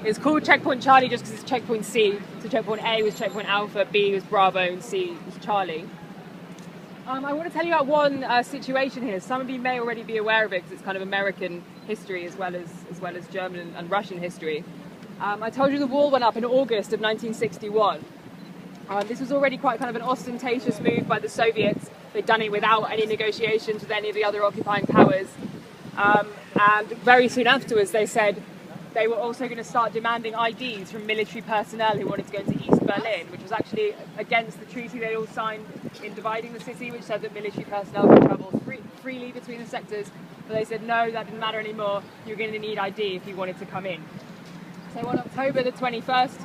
It's called Checkpoint Charlie just because it's Checkpoint C. So Checkpoint A was Checkpoint Alpha, B was Bravo, and C was Charlie. I want to tell you about one situation here. Some of you may already be aware of it because it's kind of American history as well as German and Russian history. I told you the wall went up in August of 1961. This was already quite kind of an ostentatious move by the Soviets. They'd done it without any negotiations with any of the other occupying powers. And very soon afterwards they said they were also going to start demanding IDs from military personnel who wanted to go into East Berlin, which was actually against the treaty they all signed in dividing the city, which said that military personnel could travel freely between the sectors. But they said no, that didn't matter anymore. You're going to need ID if you wanted to come in. So on October the 21st,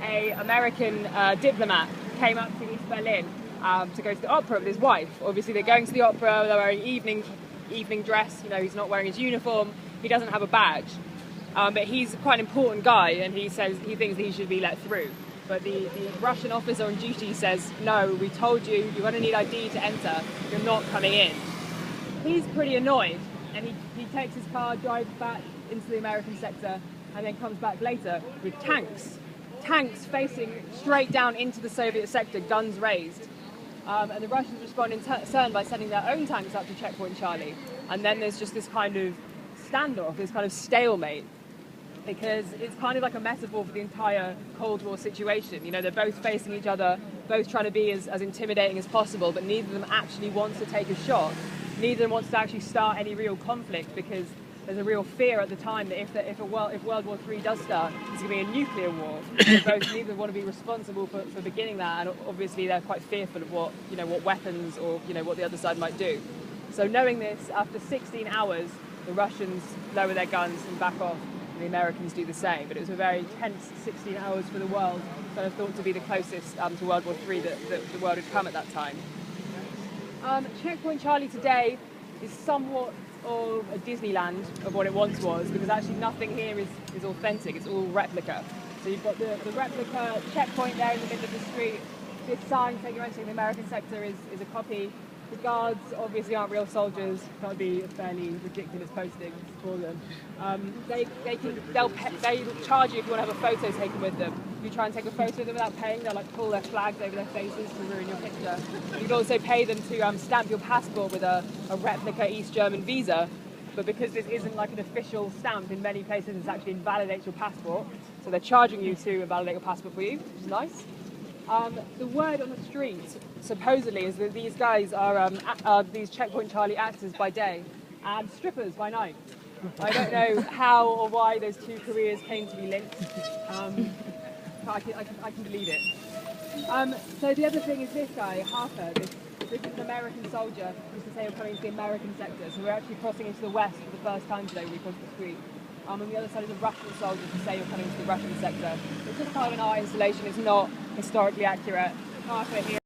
an American diplomat came up to East Berlin to go to the opera with his wife. Obviously they're going to the opera, they're wearing evening dress, you know, he's not wearing his uniform, he doesn't have a badge. But he's quite an important guy and he says he thinks that he should be let through. But the Russian officer on duty says, no, we told you, you're going to need ID to enter, you're not coming in. He's pretty annoyed and he takes his car, drives back into the American sector and then comes back later with tanks. Tanks facing straight down into the Soviet sector, guns raised. And the Russians respond in turn by sending their own tanks up to Checkpoint Charlie. And then there's just this kind of standoff, this kind of stalemate, because it's kind of like a metaphor for the entire Cold War situation. You know, they're both facing each other, both trying to be as intimidating as possible, but neither of them actually wants to take a shot. Neither of them wants to actually start any real conflict because there's a real fear at the time that if World War III does start, it's going to be a nuclear war. Neither want to be responsible for beginning that, and obviously they're quite fearful of what weapons or what the other side might do. So knowing this, after 16 hours, the Russians lower their guns and back off, and the Americans do the same. But it was a very tense 16 hours for the world, kind of thought to be the closest to World War III that the world had come at that time. Checkpoint Charlie today is somewhat of a Disneyland of what it once was, because actually nothing here is authentic, it's all replica. So you've got the replica checkpoint there in the middle of the street. This sign saying you're entering the American sector is a copy. The guards obviously aren't real soldiers, that would be a fairly ridiculous posting for them. They'll charge you if you want to have a photo taken with them. If you try and take a photo of them without paying, they'll like pull their flags over their faces to ruin your picture. You can also pay them to stamp your passport with a replica East German visa, but because this isn't like an official stamp, in many places it actually invalidates your passport, so they're charging you to invalidate your passport for you, which is nice. The word on the street, supposedly, is that these guys are these Checkpoint Charlie actors by day and strippers by night. I don't know how or why those two careers came to be linked, but I can believe it. So the other thing is this guy, Harper, this is an American soldier who's to say we're coming to the American sector, so we're actually crossing into the west for the first time today when we cross the street. On the other side is a Russian soldier to say you're coming to the Russian sector. It's just kind of an art installation, it's not historically accurate. Harper here